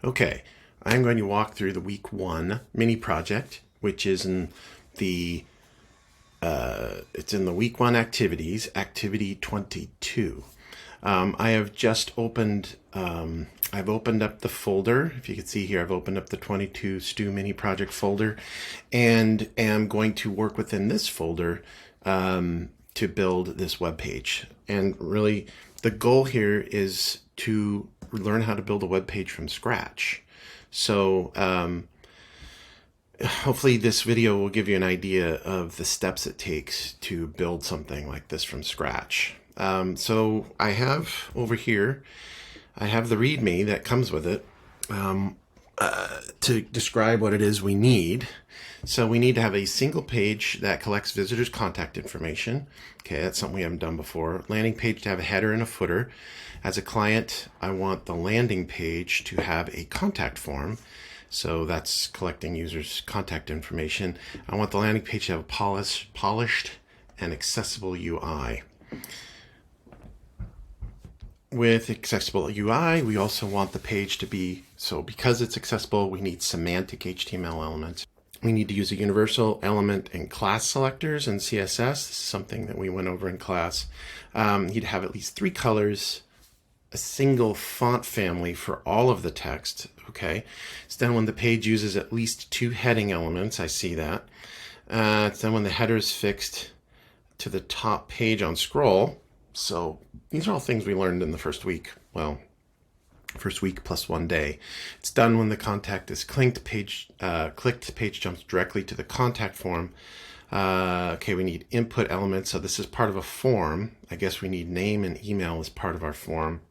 Okay, I'm going to walk through the week 1 mini project, which is in the it's in the week 1 activities, activity 22. I have just opened I've opened up the folder. If you can see here, I've opened up the 22 Stew mini project folder, and am going to work within this folder to build this web page. And really, the goal here is to learn how to build a web page from scratch. So hopefully this video will give you an idea of the steps it takes to build something like this from scratch. So I have over here, I have the README that comes with it to describe what it is we need. So we need to have a single page that collects visitors' contact information. Okay, that's something we haven't done before. Landing page to have a header and a footer. As a client, I want the landing page to have a contact form. So that's collecting users' contact information. I want the landing page to have a polished and accessible UI. With accessible UI, we also want the page to be, so because it's accessible, we need semantic HTML elements. We need to use a universal element and class selectors in CSS. This is something that we went over in class. You'd have at least 3 colors, a single font family for all of the text. Okay, it's then when the page uses at least 2 heading elements. I see that. It's then when the header is fixed to the top page on scroll. So these are all things we learned in the first week. Well, first week plus 1 day. It's done when the contact is clicked, page jumps directly to the contact form. Okay, we need input elements. So this is part of a form. I guess we need name and email as part of our form.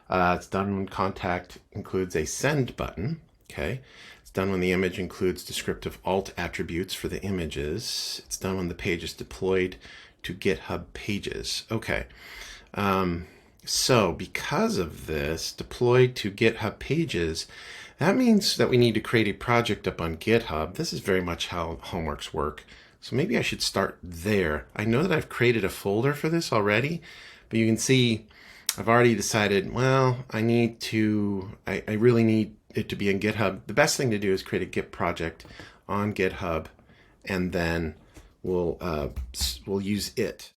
It's done when contact includes a send button. Okay, it's done when the image includes descriptive alt attributes for the images. It's done when the page is deployed to GitHub Pages. Okay, so because of this, deployed to GitHub Pages, that means that we need to create a project up on GitHub. This is very much how homeworks work. So maybe I should start there. I know that I've created a folder for this already, but you can see I've already decided, well, I really need it to be in GitHub. The best thing to do is create a Git project on GitHub, and then we'll use it,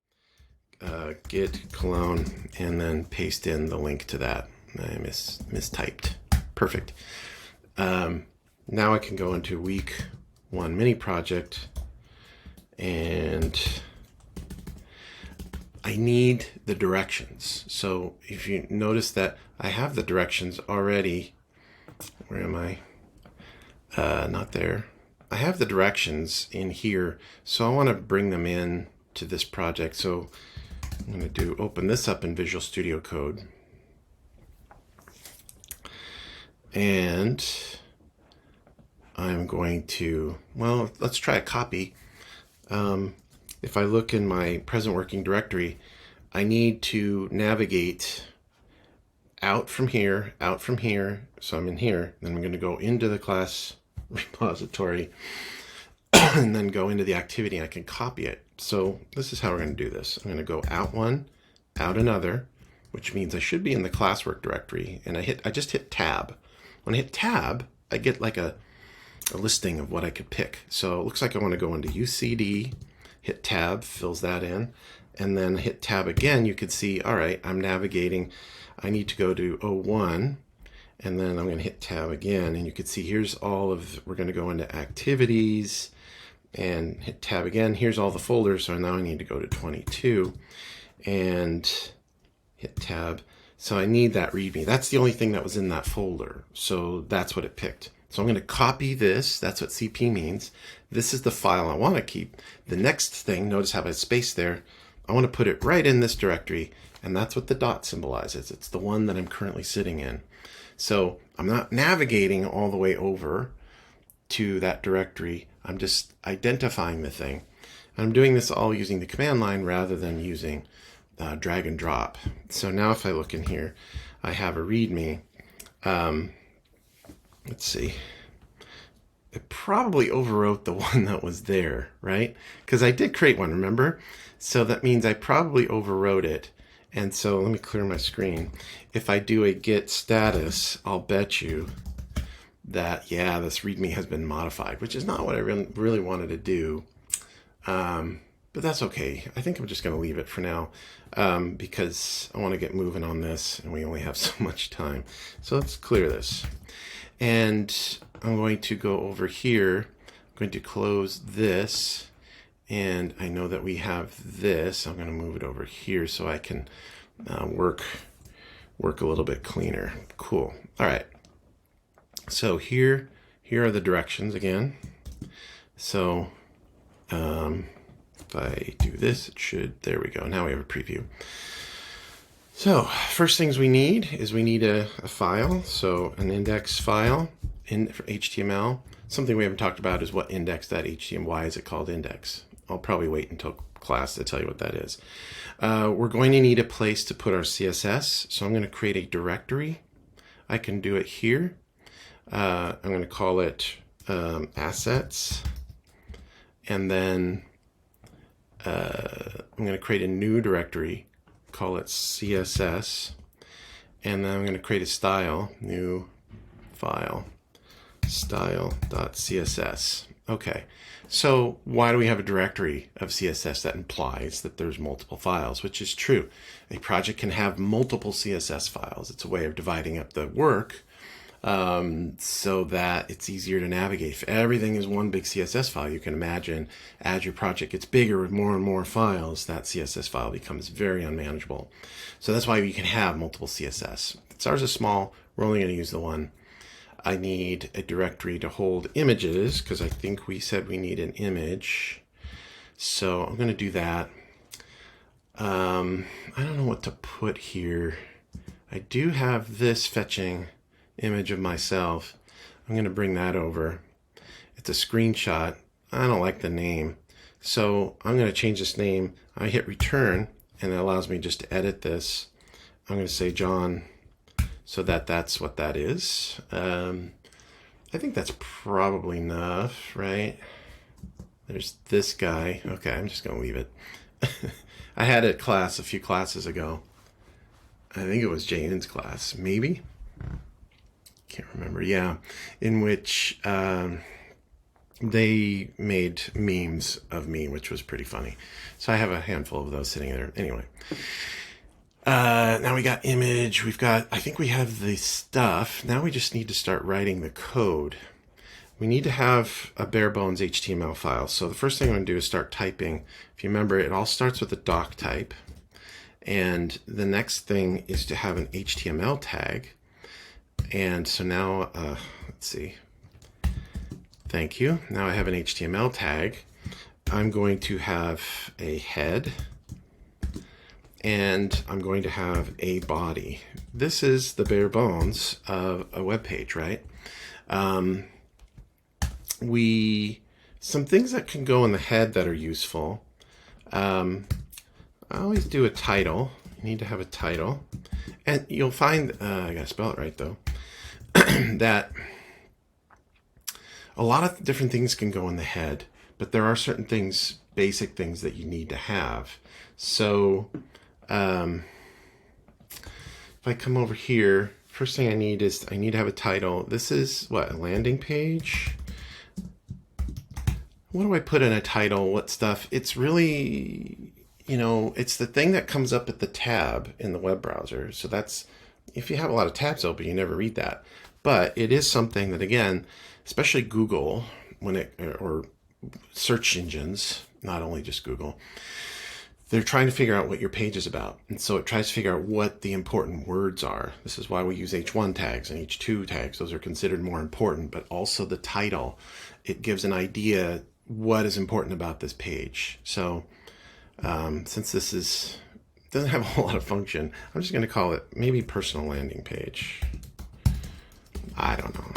git clone, and then paste in the link to that. I mistyped. Perfect. Now I can go into week 1 mini project, and I need the directions. So if you notice that I have the directions already, where am I? Not there. I have the directions in here, so I want to bring them in to this project. So I'm going to open this up in Visual Studio Code. And I'm going to, well, let's try a copy. If I look in my present working directory, I need to navigate out from here. So I'm in here, then I'm going to go into the class repository and then go into the activity. I can copy it. So this is how we're going to do this. I'm going to go out one, out another, which means I should be in the classwork directory, and I just hit tab. When I hit tab, I get like a listing of what I could pick. So it looks like I want to go into UCD, hit tab, fills that in, and then hit tab again. You can see, all right, I'm navigating. I need to go to 01, and then I'm going to hit tab again, and you can see here's all of, we're going to go into activities and hit tab again. Here's all the folders. So now I need to go to 22 and hit tab. So I need that README. That's the only thing that was in that folder. So that's what it picked. So I'm going to copy this. That's what CP means. This is the file I want to keep. The next thing, notice how I have space there. I want to put it right in this directory, and that's what the dot symbolizes. It's the one that I'm currently sitting in. So I'm not navigating all the way over to that directory. I'm just identifying the thing. And I'm doing this all using the command line rather than using drag and drop. So now if I look in here, I have a README. Let's see. It probably overwrote the one that was there, right? Because I did create one, remember? So that means I probably overwrote it. And so let me clear my screen. If I do a git status, I'll bet you that, yeah, this README has been modified, which is not what I really wanted to do. But that's okay. I think I'm just going to leave it for now because I want to get moving on this and we only have so much time. So let's clear this. And I'm going to go over here. I'm going to close this. And I know that we have this. I'm going to move it over here so I can work a little bit cleaner. Cool. All right. So here are the directions again. So if I do this, it should, there we go. Now we have a preview. So first things we need is we need a file. So an index file for HTML. Something we haven't talked about is what index.html. Why is it called index? I'll probably wait until class to tell you what that is. We're going to need a place to put our CSS. So I'm going to create a directory. I can do it here. I'm going to call it assets. And then I'm going to create a new directory, call it CSS. And then I'm going to create a style, new file, style.css. Okay, so why do we have a directory of CSS? That implies that there's multiple files, which is true. A project can have multiple CSS files. It's a way of dividing up the work so that it's easier to navigate. If everything is one big CSS file, you can imagine as your project gets bigger with more and more files, that CSS file becomes very unmanageable. So that's why you can have multiple CSS. Since ours is small, we're only going to use the one. I need a directory to hold images because I think we said we need an image. So I'm going to do that. I don't know what to put here. I do have this fetching image of myself. I'm going to bring that over. It's a screenshot. I don't like the name. So I'm going to change this name. I hit return and it allows me just to edit this. I'm going to say John so that that's what that is. I think that's probably enough, right? There's this guy. Okay, I'm just going to leave it. I had a class a few classes ago. I think it was Jane's class, maybe. Can't remember. Yeah, in which they made memes of me, which was pretty funny. So I have a handful of those sitting there. Anyway, now we got image. We've got, I think we have the stuff. Now we just need to start writing the code. We need to have a bare bones HTML file. So the first thing I'm going to do is start typing. If you remember, it all starts with a doc type. And the next thing is to have an HTML tag. And so now, let's see. Thank you. Now I have an HTML tag. I'm going to have a head. And I'm going to have a body. This is the bare bones of a web page, right? Some things that can go in the head that are useful. I always do a title. You need to have a title. And you'll find, I gotta spell it right though, that a lot of different things can go in the head, but there are certain things, basic things that you need to have. So if I come over here, first thing I need to have a title. This is what, a landing page? What do I put in a title? What stuff? It's really, it's the thing that comes up at the tab in the web browser. So that's, if you have a lot of tabs open, you never read that. But it is something that, again, especially Google, or search engines, not only just Google, they're trying to figure out what your page is about. And so it tries to figure out what the important words are. This is why we use H1 tags and H2 tags. Those are considered more important, but also the title. It gives an idea what is important about this page. So since this doesn't have a whole lot of function, I'm just going to call it maybe personal landing page. I don't know.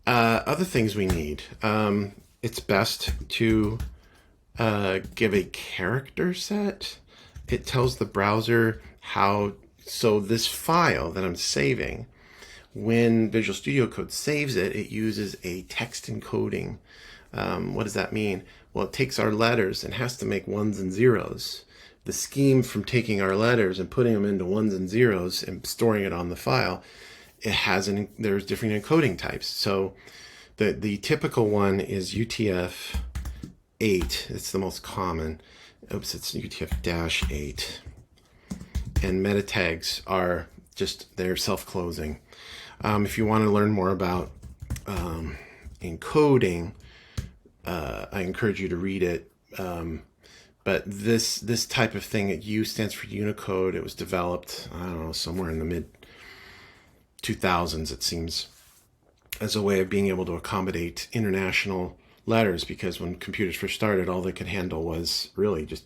Other things we need. It's best to give a character set. It tells the browser how, so this file that I'm saving, when Visual Studio Code saves it, it uses a text encoding. What does that mean? Well, it takes our letters and has to make ones and zeros. The scheme from taking our letters and putting them into ones and zeros and storing it on the file there's different encoding types. So the typical one is UTF-8. It's the most common. Oops, it's UTF-8. And meta tags are just, they're self-closing. If you want to learn more about encoding, I encourage you to read it. But this type of thing, U stands for Unicode. It was developed, I don't know, somewhere in the mid 2000s, it seems, as a way of being able to accommodate international letters, because when computers first started, all they could handle was really just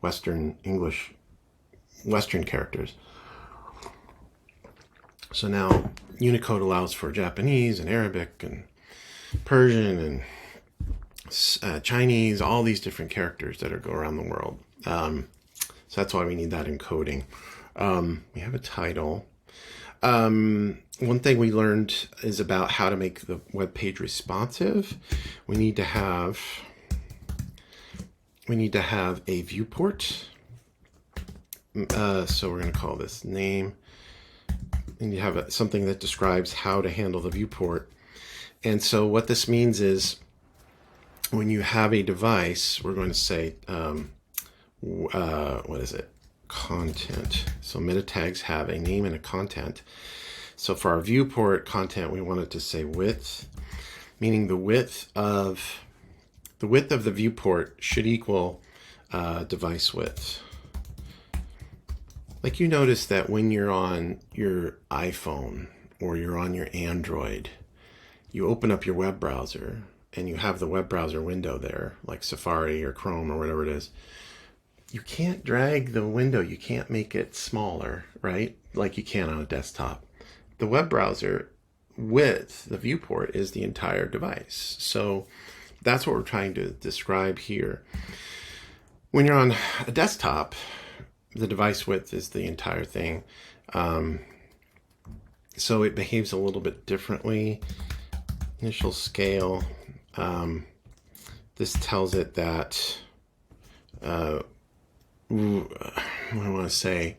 Western English, Western characters. So now Unicode allows for Japanese and Arabic and Persian and Chinese, all these different characters that go around the world. So that's why we need that encoding. We have a title. One thing we learned is about how to make the web page responsive. We need to have a viewport. So we're going to call this name. And you have something that describes how to handle the viewport. And so what this means is, when you have a device, we're going to say, what is it? Content. So meta tags have a name and a content. So for our viewport content, we want it to say width, meaning the width of the viewport should equal device width. Like, you notice that when you're on your iPhone or you're on your Android, you open up your web browser and you have the web browser window there, like Safari or Chrome or whatever it is. You can't drag the window. You can't make it smaller, right? Like you can on a desktop. The web browser width, the viewport, is the entire device. So that's what we're trying to describe here. When you're on a desktop, the device width is the entire thing. So it behaves a little bit differently. Initial scale. This tells it that, what do I want to say?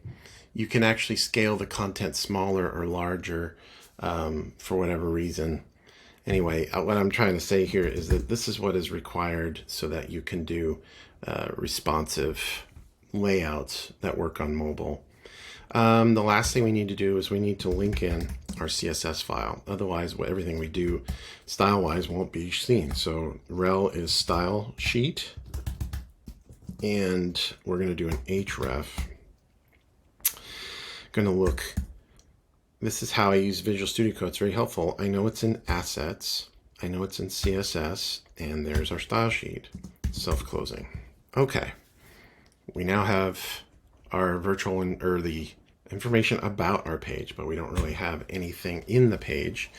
You can actually scale the content smaller or larger for whatever reason. Anyway, what I'm trying to say here is that this is what is required so that you can do responsive layouts that work on mobile. The last thing we need to do is we need to link in our CSS file. Otherwise, everything we do style-wise won't be seen. So rel is style sheet, and we're going to do an href. Going to look. This is how I use Visual Studio Code. It's very helpful. I know it's in assets. I know it's in CSS, and there's our style sheet, self-closing. Okay. We now have our virtual or the information about our page, but we don't really have anything in the page.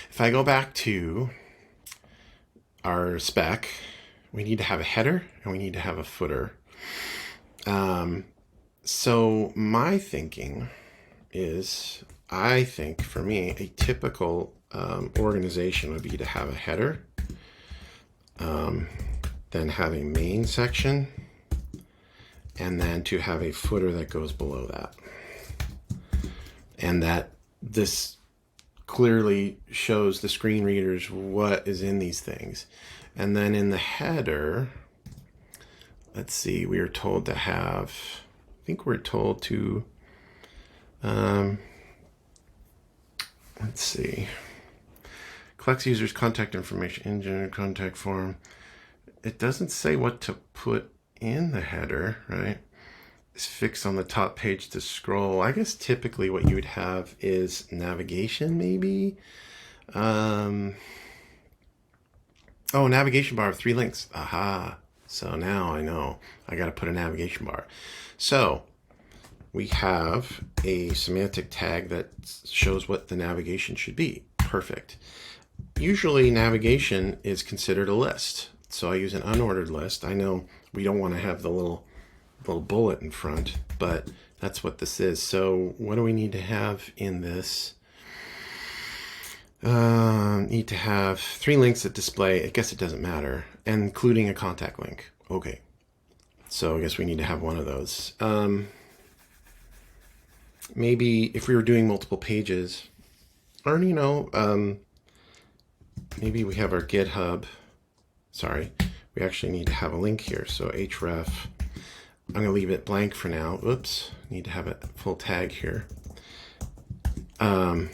If I go back to our spec, we need to have a header and we need to have a footer. So my thinking is, I think for me, a typical organization would be to have a header, then have a main section, and then to have a footer that goes below that. And that this clearly shows the screen readers what is in these things. And then in the header, let's see, we are told to have, I think we're told to, let's see, collects users' contact information, engine, contact form. It doesn't say what to put in the header, right? It's fixed on the top page to scroll. I guess typically what you would have is navigation, maybe. Oh, navigation bar of 3 links. Aha. So now I know I got to put a navigation bar. So we have a semantic tag that shows what the navigation should be. Perfect. Usually navigation is considered a list. So I use an unordered list. I know we don't want to have the little bullet in front, but that's what this is. So what do we need to have in this? Need to have 3 links that display, I guess it doesn't matter, including a contact link. Okay. So I guess we need to have one of those. Maybe if we were doing multiple pages, Or, maybe we have our GitHub. Sorry, we actually need to have a link here. So href, I'm going to leave it blank for now. Oops, need to have a full tag here. And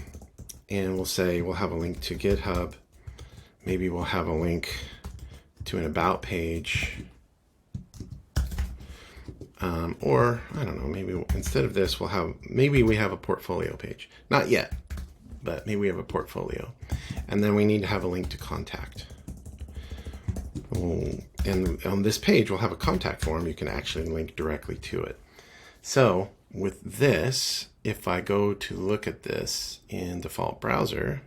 we'll say we'll have a link to GitHub. Maybe we'll have a link to an about page. Or I don't know, maybe instead of this, maybe we have a portfolio page. Not yet, but maybe we have a portfolio. And then we need to have a link to contact. And on this page, we'll have a contact form. You can actually link directly to it. So with this, if I go to look at this in default browser,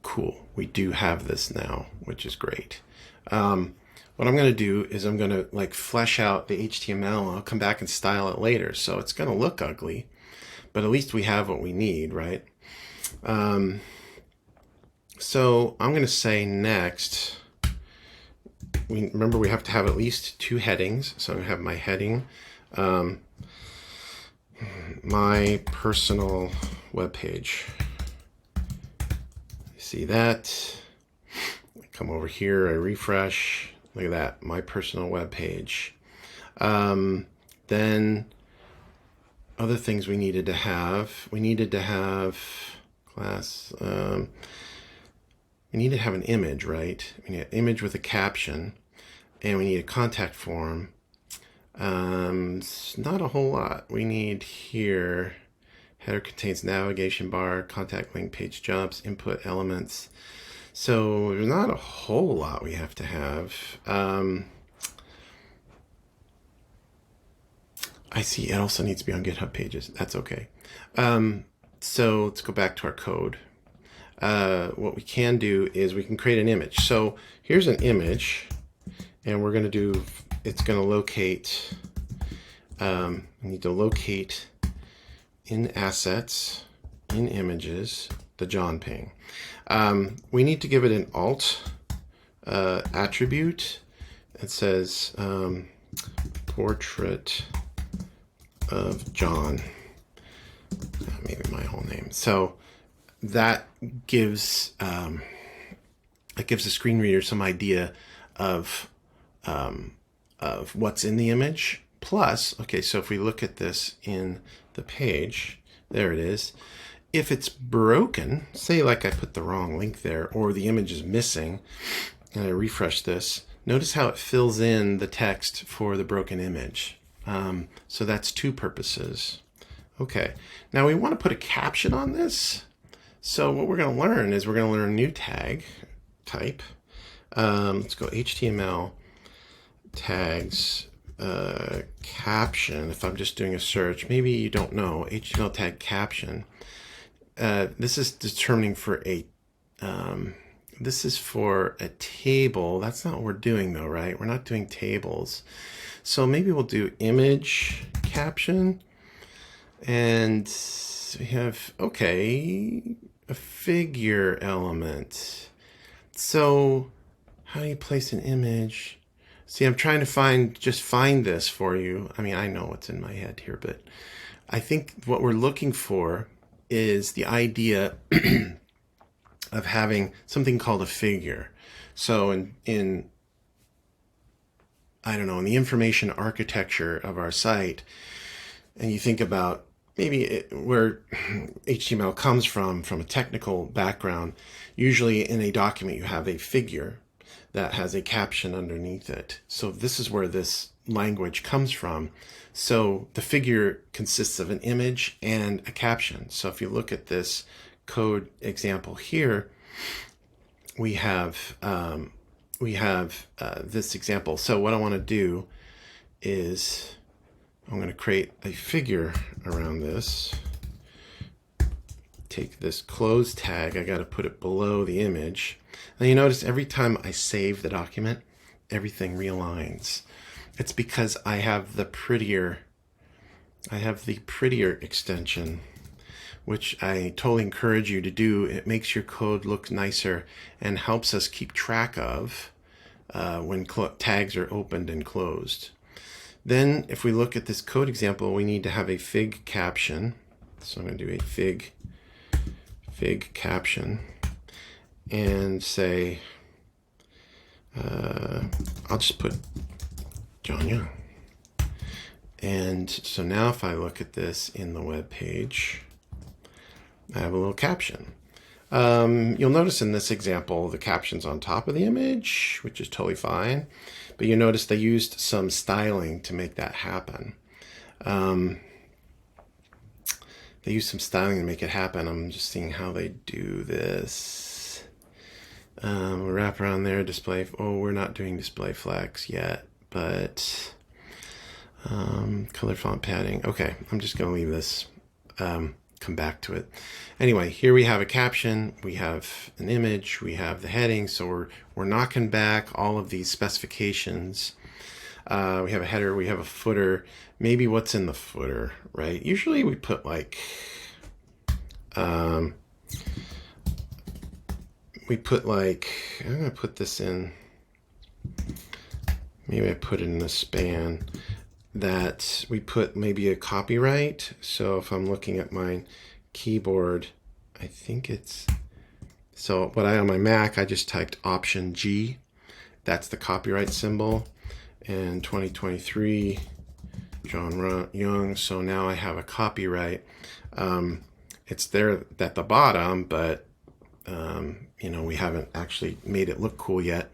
cool, we do have this now, which is great. What I'm going to do is I'm going to flesh out the HTML. I'll come back and style it later. So it's going to look ugly, but at least we have what we need, right? So I'm going to say next, remember we have to have at least 2 headings. So I'm going to have my heading, my personal web page. See that? Come over here, I refresh. Look at that, my personal web page. Then other things we needed to have. We needed to have class. We need to have an image, right? We need an image with a caption, and we need a contact form. It's not a whole lot. We need here. Header contains navigation bar, contact link, page jumps, input elements. So there's not a whole lot we have to have. I see it also needs to be on GitHub pages. That's okay. So let's go back to our code. What we can do is we can create an image. So here's an image, and we're going to do, it's going to locate, we need to locate in assets, in images, the John ping. We need to give it an alt attribute. It says portrait of John, maybe my whole name. So that gives the screen reader some idea of what's in the image. Plus, okay, so if we look at this in the page, there it is. If it's broken, say like I put the wrong link there, or the image is missing, and I refresh this, notice how it fills in the text for the broken image. So that's 2 purposes. Okay, now we want to put a caption on this. So what we're going to learn is we're going to learn a new tag type. Let's go HTML tags caption. If I'm just doing a search, maybe you don't know, HTML tag caption. This is determining for this is for a table. That's not what we're doing though, right? We're not doing tables. So maybe we'll do image caption, and we have, okay, a figure element. So how do you place an image? See, I'm trying to find this for you. I mean, I know what's in my head here, but I think what we're looking for is the idea of having something called a figure. So in I don't know, in the information architecture of our site, and you think about maybe where HTML comes from a technical background, usually in a document you have a figure that has a caption underneath it. So this is where this language comes from. So the figure consists of an image and a caption. So if you look at this code example here, we have this example. So what I want to do is I'm going to create a figure around this. Take this close tag, I got to put it below the image. Now you notice every time I save the document, everything realigns. It's because I have the prettier extension, which I totally encourage you to do. It makes your code look nicer and helps us keep track of when tags are opened and closed. Then if we look at this code example, we need to have a fig caption. So I'm going to do a fig config caption and say, I'll just put John Young. And so now if I look at this in the web page, I have a little caption. You'll notice in this example, the caption's on top of the image, which is totally fine. But you notice they used some styling to make that happen. They used some styling to make it happen. I'm just seeing how they do this. Wrap around there, display. Oh, we're not doing display flex yet, but color font padding. Okay, I'm just going to leave this. Come back to it. Anyway, here we have a caption, we have an image, we have the heading. So we're knocking back all of these specifications. We have a header, we have a footer. Maybe what's in the footer, right? Usually we put like, I'm gonna put this in, maybe I put it in a span that we put maybe a copyright. So if I'm looking at my keyboard, I think it's, so what on my Mac, I just typed Option G. That's the copyright symbol. And 2023, John Young. So now I have a copyright. It's there at the bottom, but we haven't actually made it look cool yet.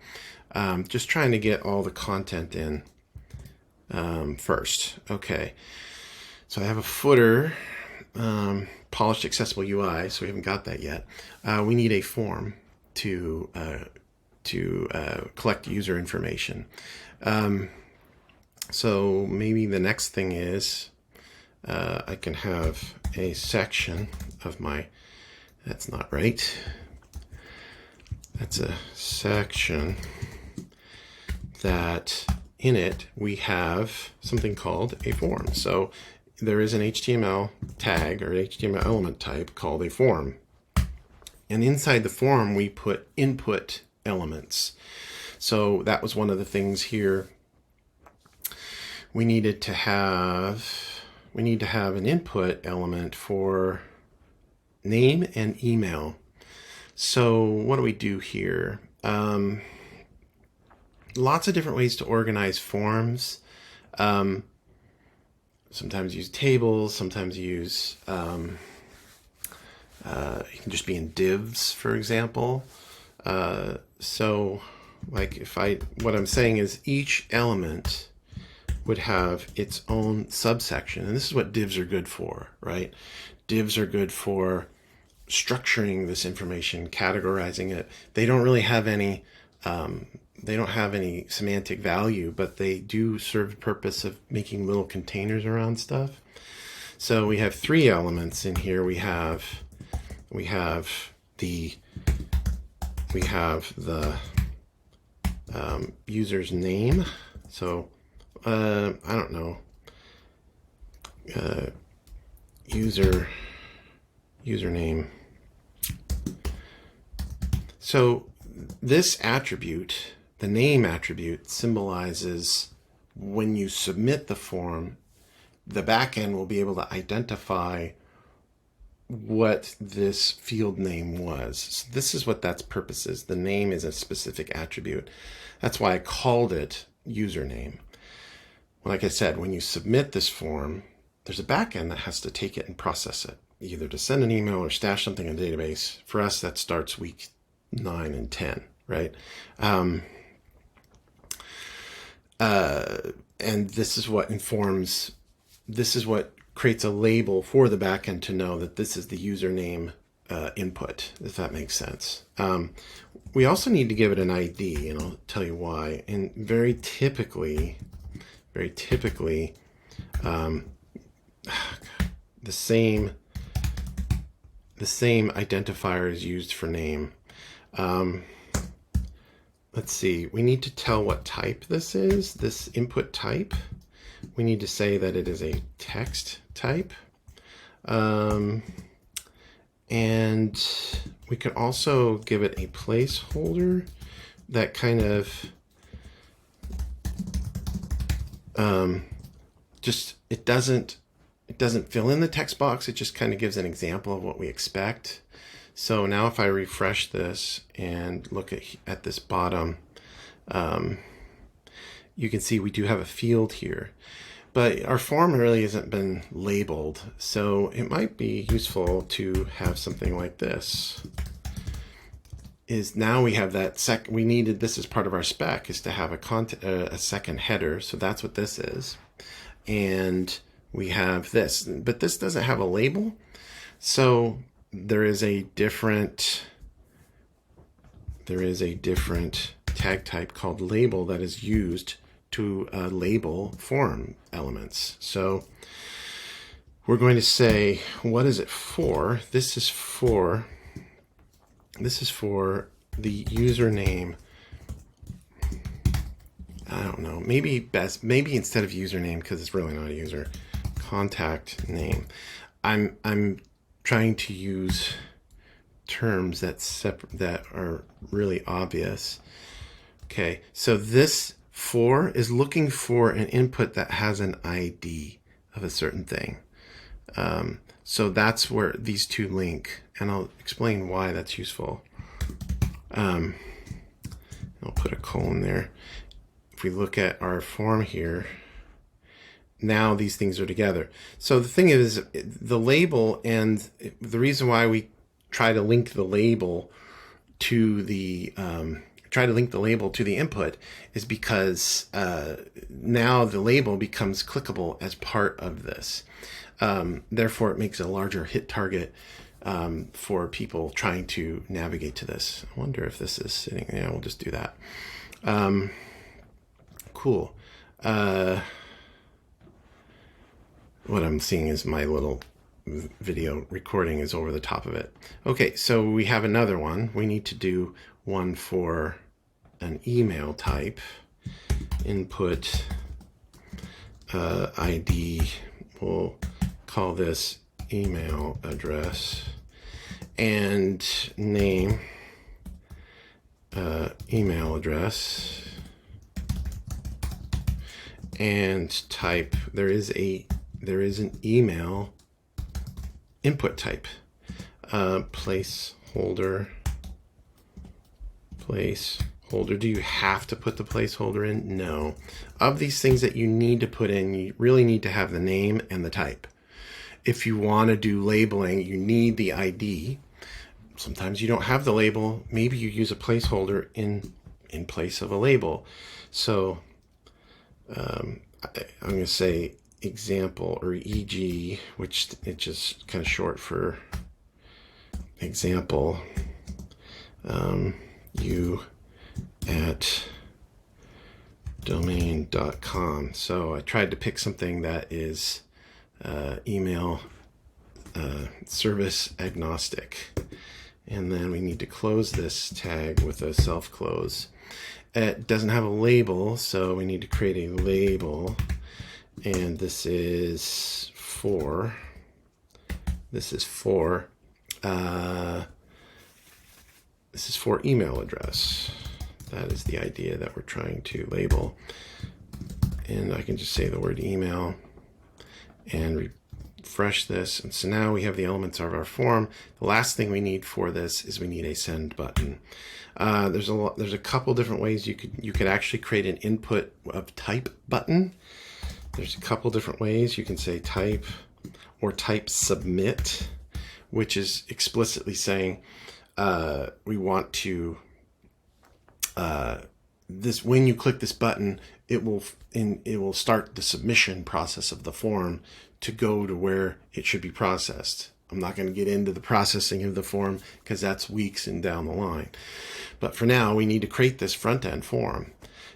Just trying to get all the content in first. Okay, so I have a footer, polished accessible UI, so we haven't got that yet. We need a form to collect user information. So maybe the next thing is I can have a section of my, that's not right. That's a section that in it we have something called a form. So there is an HTML tag or HTML element type called a form. And inside the form we put input elements. So that was one of the things here. We need to have an input element for name and email. So what do we do here? Lots of different ways to organize forms. Sometimes use tables, sometimes use, you can just be in divs, for example. So like what I'm saying is each element would have its own subsection. And this is what divs are good for, right? Divs are good for structuring this information, categorizing it. They don't really have any, they don't have any semantic value, but they do serve the purpose of making little containers around stuff. So we have three elements in here. We have the user's name. So I don't know, username. So this attribute, the name attribute, symbolizes when you submit the form, the backend will be able to identify what this field name was. So this is what that's purpose is. The name is a specific attribute. That's why I called it username. Like I said, when you submit this form, there's a backend that has to take it and process it, either to send an email or stash something in a database. For us, that starts week 9 and 10, right? And this is what informs, this is what creates a label for the backend to know that this is the username input, if that makes sense. We also need to give it an ID, and I'll tell you why. And very typically, the same identifier is used for name. Let's see, we need to tell what type this is, this input type. We need to say that it is a text type. And we could also give it a placeholder that kind of it doesn't fill in the text box. It just kind of gives an example of what we expect. So now if I refresh this and look at this bottom, you can see we do have a field here. But our form really hasn't been labeled, so it might be useful to have something like this. Is now we have that we needed this as part of our spec, is to have a second header, so that's what this is. And we have this, but this doesn't have a label, so there is a different tag type called label that is used to label form elements. So we're going to say, what is it for? This is for the username. I don't know, maybe instead of username, because it's really not a user, contact name. I'm trying to use terms that are really obvious. Okay, so this for is looking for an input that has an ID of a certain thing. So that's where these two link, and I'll explain why that's useful. I'll put a colon there. If we look at our form here, now these things are together. So the thing is, the label, and the reason why we try to link the label to the input is because now the label becomes clickable as part of this. Therefore, it makes a larger hit target for people trying to navigate to this. I wonder if this is sitting. Yeah, we'll just do that. Cool. What I'm seeing is my little video recording is over the top of it. Okay, so we have another one. We need to do one for an email type. Input ID. We'll call this email address, and name email address, and type. There is an email input type, placeholder. Do you have to put the placeholder in? No. Of these things that you need to put in, you really need to have the name and the type. If you want to do labeling, you need the ID. Sometimes you don't have the label. Maybe you use a placeholder in place of a label. So I'm going to say example, or EG, which it's just kind of short for example. You at domain.com. So I tried to pick something that is email service agnostic. And then we need to close this tag with a self close. It doesn't have a label, so we need to create a label. And this is for email address. That is the idea that we're trying to label. And I can just say the word email and refresh this. And so now we have the elements of our form. The last thing we need for this is we need a send button. There's a couple different ways you could actually create an input of type button. There's a couple different ways. You can say type or type submit, which is explicitly saying we want to when you click this button, it will start the submission process of the form to go to where it should be processed. I'm not going to get into the processing of the form because that's weeks and down the line. But for now, we need to create this front-end form.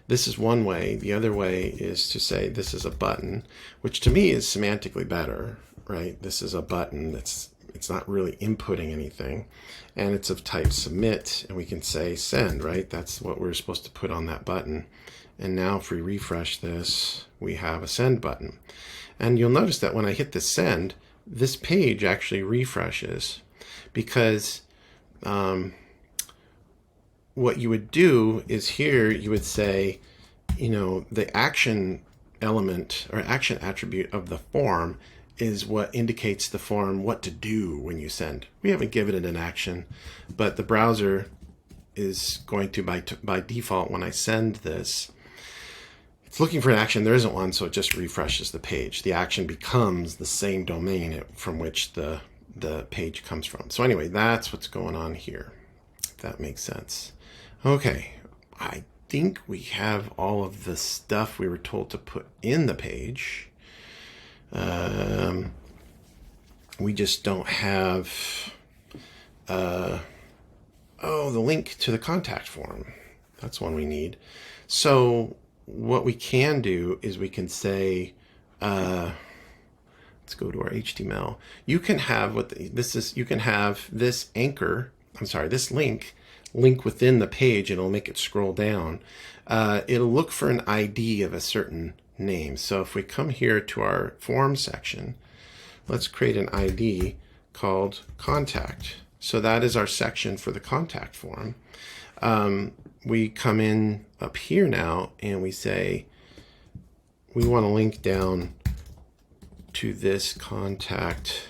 This is one way. The other way is to say this is a button, which to me is semantically better, right? This is a button. It's not really inputting anything, and it's of type submit, and we can say send, right? That's what we're supposed to put on that button. And now if we refresh this, we have a send button. And you'll notice that when I hit the send, this page actually refreshes, because what you would do is here you would say, the action element or action attribute of the form is what indicates the form what to do when you send. We haven't given it an action, but the browser is going to, by default, when I send this, it's looking for an action. There isn't one, so it just refreshes the page. The action becomes the same domain from which the page comes from. So anyway, that's what's going on here, if that makes sense. Okay, I think we have all of the stuff we were told to put in the page. We just don't have the link to the contact form. That's one we need. So what we can do is we can say, let's go to our HTML. You can have you can have this this link within the page, and it'll make it scroll down. It'll look for an ID of a certain name. So if we come here to our form section, let's create an ID called contact. So that is our section for the contact form. We come in up here now and we say we want to link down to this contact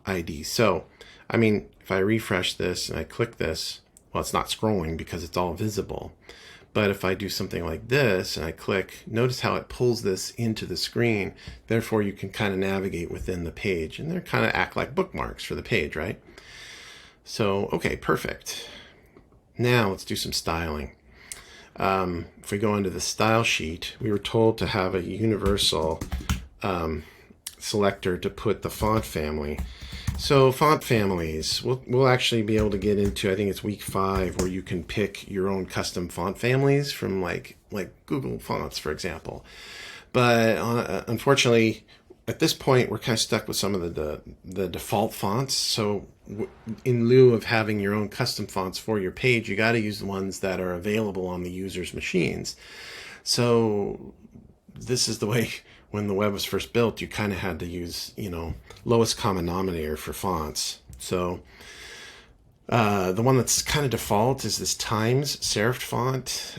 ID. So, I mean, if I refresh this and I click this, well, it's not scrolling because it's all visible. But if I do something like this and I click, notice how it pulls this into the screen. Therefore, you can kind of navigate within the page, and they kind of act like bookmarks for the page, right? So, okay, perfect. Now let's do some styling. If we go into the style sheet, we were told to have a universal selector to put the font family. So font families, we'll actually be able to get into, I think it's week 5, where you can pick your own custom font families from like Google Fonts, for example. But unfortunately, at this point, we're kind of stuck with some of the default fonts. So in lieu of having your own custom fonts for your page, you got to use the ones that are available on the user's machines. So this is the way when the web was first built, you kind of had to use, lowest common denominator for fonts. So the one that's kind of default is this Times serif font.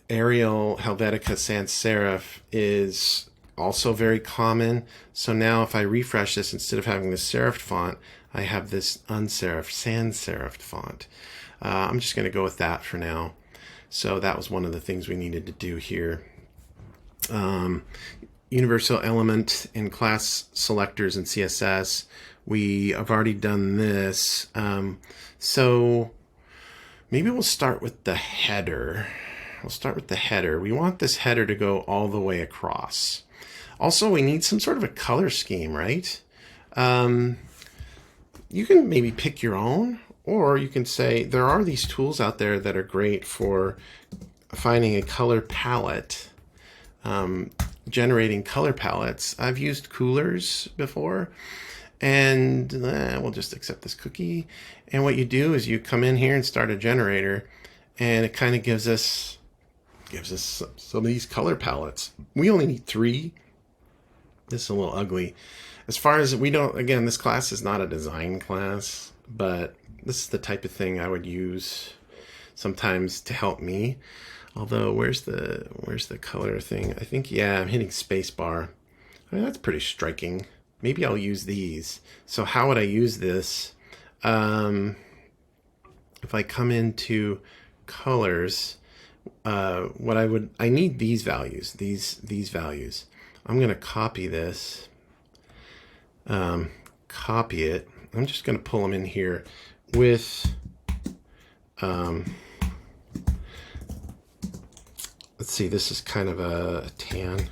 Arial Helvetica Sans Serif is also very common. So now if I refresh this, instead of having the serif font, I have this unserifed sans serif font. I'm just going to go with that for now. So that was one of the things we needed to do here. Universal element in class selectors in CSS. We have already done this. So maybe we'll start with the header. We want this header to go all the way across. Also, we need some sort of a color scheme, right? You can maybe pick your own, or you can say there are these tools out there that are great for finding a color palette, generating color palettes. I've used Coolors before, and we'll just accept this cookie. And what you do is you come in here and start a generator, and it kind of gives us some of these color palettes. We only need 3. This is a little ugly. As far as again, this class is not a design class, but this is the type of thing I would use sometimes to help me. Although, where's the color thing? I think, yeah, I'm hitting spacebar. I mean, that's pretty striking. Maybe I'll use these. So how would I use this? If I come into colors, I need these values, these values. I'm going to copy this, copy it. I'm just going to pull them in here with, let's see, this is kind of a tan.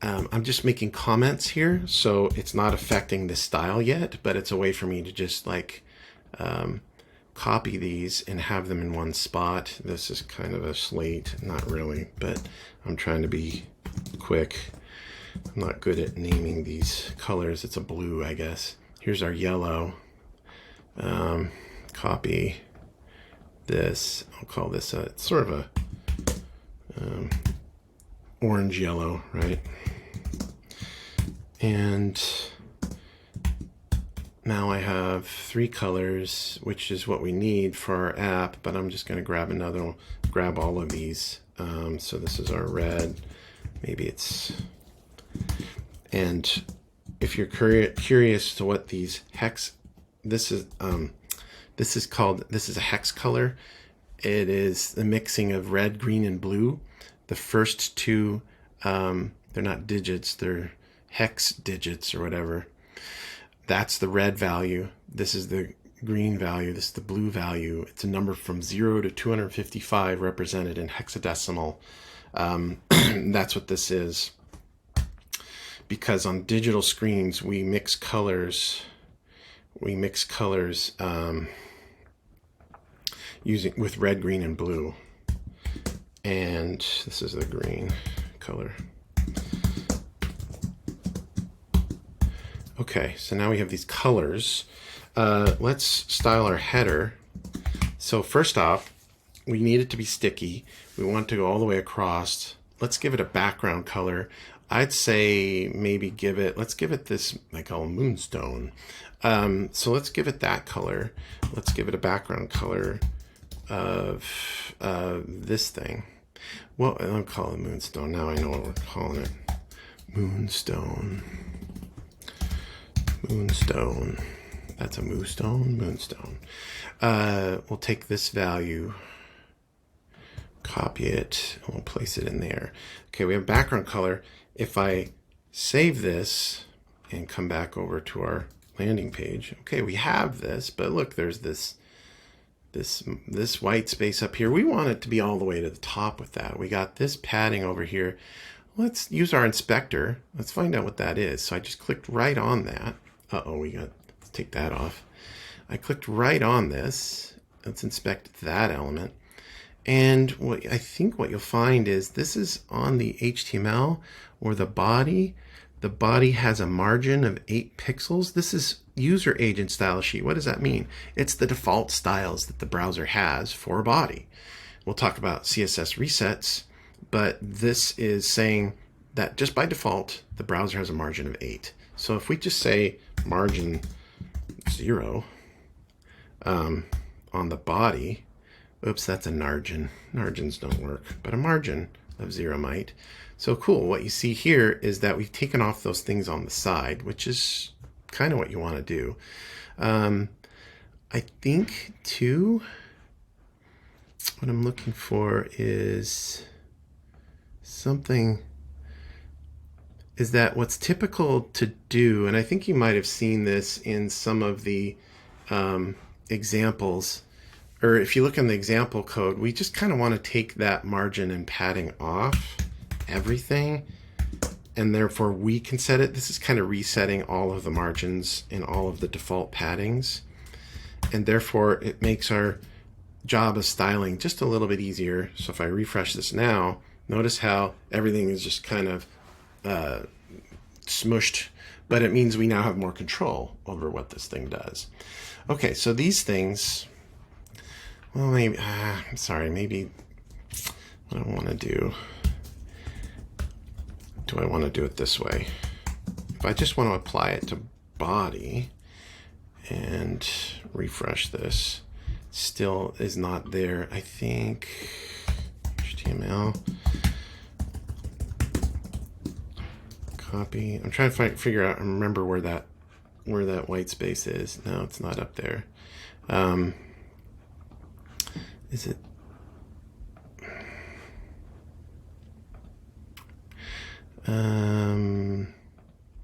I'm just making comments here, so it's not affecting the style yet, but it's a way for me to just copy these and have them in one spot. This is kind of a slate, not really, but I'm trying to be quick. I'm not good at naming these colors. It's a blue, I guess. Here's our yellow. Copy this. I'll call this it's sort of a orange yellow, right? And now I have 3 colors, which is what we need for our app, but I'm just going to grab all of these. So this is our red, maybe it's, and if you're curious to what these hex, this is a hex color. It is the mixing of red, green, and blue. The first two, they're not digits, they're hex digits or whatever. That's the red value. This is the green value. This is the blue value. It's a number from 0 to 255 represented in hexadecimal. That's what this is. Because on digital screens, we mix colors. Using with red, green, and blue. And this is the green color. Okay, so now we have these colors. Let's style our header. So first off, we need it to be sticky. We want it to go all the way across. Let's give it a background color. I'd say maybe let's give it this, I call moonstone. So let's give it that color. Let's give it a background color of this thing. Well, I'll call it moonstone. Now I know what we're calling it. Moonstone. Moonstone. That's a moonstone? Moonstone. We'll take this value, copy it, and we'll place it in there. Okay, we have background color. If I save this and come back over to our landing page, okay, we have this, but look, there's this white space up here. We want it to be all the way to the top with that. We got this padding over here. Let's use our inspector. Let's find out what that is. So I just clicked right on that. Let's take that off. I clicked right on this. Let's inspect that element. And I think what you'll find is this is on the HTML or the body. The body has a margin of 8 pixels. This is user agent style sheet. What does that mean? It's the default styles that the browser has for a body. We'll talk about CSS resets, but this is saying that just by default, the browser has a margin of 8. So if we just say margin 0 on the body, oops, that's a margin. Margins don't work, but a margin of 0 might. So cool. What you see here is that we've taken off those things on the side, which is kind of what you want to do. I think too, what I'm looking for is what's typical to do, and I think you might have seen this in some of the examples, or if you look in the example code, we just kind of want to take that margin and padding off everything, and therefore we can set it. This is kind of resetting all of the margins and all of the default paddings, and therefore it makes our job of styling just a little bit easier. So if I refresh this now, notice how everything is just kind of smushed, but it means we now have more control over what this thing does. Okay, so these things, well, maybe, maybe what I want to do I want to do it this way? If I just want to apply it to body and refresh this, still is not there. I think HTML, copy. I'm trying to figure out, remember where that white space is. No, it's not up there. Is it?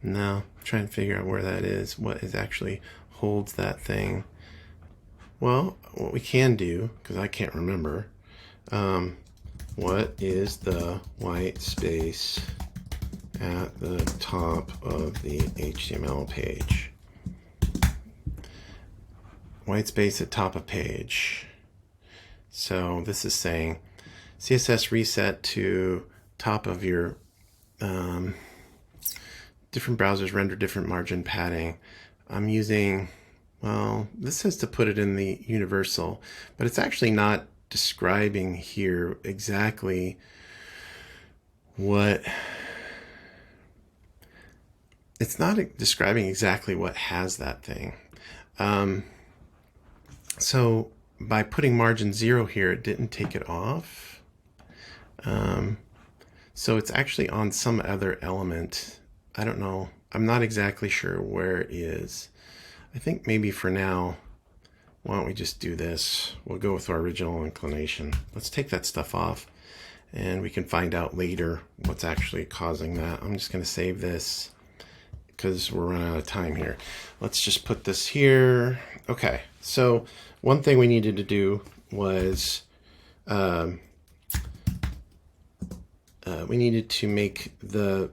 No, I'm trying to figure out where that is. What is actually holds that thing? Well, what we can do, because I can't remember, what is the white space at the top of the HTML page? White space at top of page. So this is saying CSS reset to top of your different browsers render different margin padding. I'm using, well, this says to put it in the universal, but it's actually not describing here exactly what, it's not describing exactly what has that thing. So by putting margin 0 here, it didn't take it off. So it's actually on some other element. I don't know. I'm not exactly sure where it is. I think maybe for now, why don't we just do this? We'll go with our original inclination. Let's take that stuff off and we can find out later what's actually causing that. I'm just going to save this because we're running out of time here. Let's just put this here. Okay, so one thing we needed to do was we needed to make the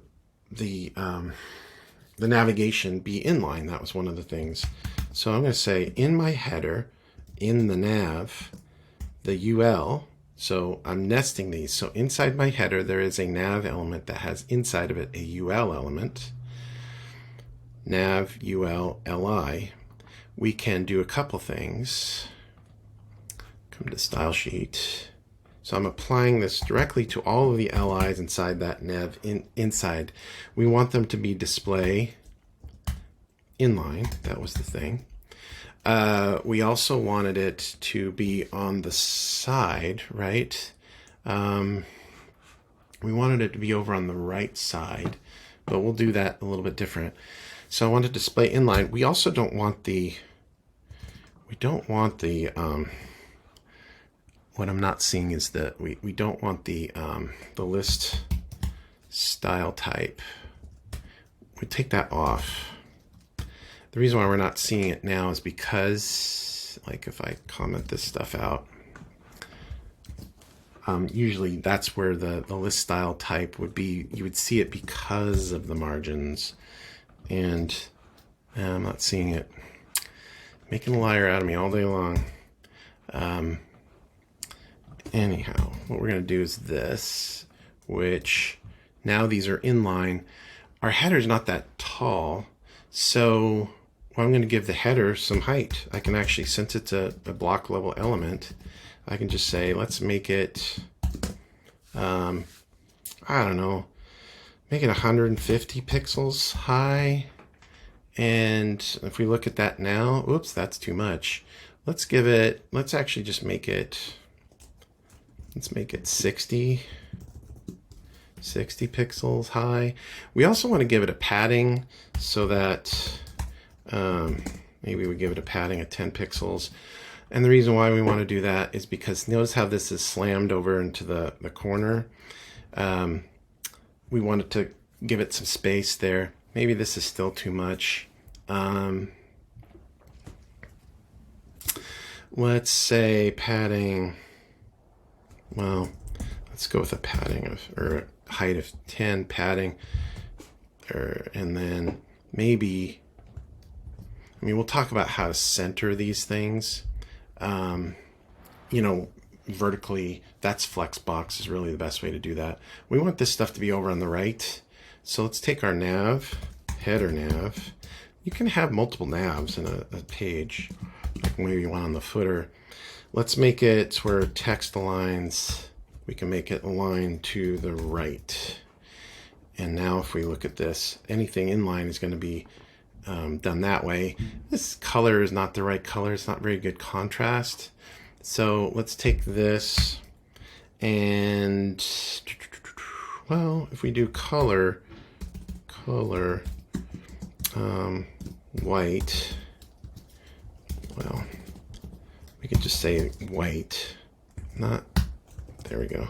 navigation be inline. That was one of the things. So I'm going to say in my header, in the nav, the UL. So I'm nesting these. So inside my header, there is a nav element that has inside of it a UL element. Nav UL LI. We can do a couple things. Come to style sheet. So I'm applying this directly to all of the LIs inside that nav inside. We want them to be display inline. That was the thing. We also wanted it to be on the side, right? We wanted it to be over on the right side, but we'll do that a little bit different. So I want to display inline. We also don't want the, what I'm not seeing is that we don't want the list style type. We take that off. The reason why we're not seeing it now is because, like, if I comment this stuff out, usually that's where the list style type would be. You would see it because of the margins, and I'm not seeing it. Making a liar out of me all day long. Anyhow, what we're going to do is this, which now these are inline. Our header's not that tall, so I'm going to give the header some height. I can actually, since it's a block level element, I can just say, let's make it, I don't know, make it 150 pixels high. And if we look at that now, oops, that's too much. Let's give it, let's actually just make it, let's make it 60 pixels high. We also want to give it a padding so that maybe we give it a padding of 10 pixels. And the reason why we want to do that is because notice how this is slammed over into the corner. We wanted to give it some space there. Maybe this is still too much. Let's say padding, well, let's go with a padding of, or height of 10 padding, and then maybe, I mean, we'll talk about how to center these things. You know, vertically, that's Flexbox is really the best way to do that. We want this stuff to be over on the right. So let's take our nav, header nav. You can have multiple navs in a page, like maybe one on the footer. Let's make it where text aligns. We can make it align to the right. And now if we look at this, anything inline is going to be done that way. This color is not the right color. It's not very good contrast. So let's take this and, well, if we do color, white, well, we could just say white, not, there we go.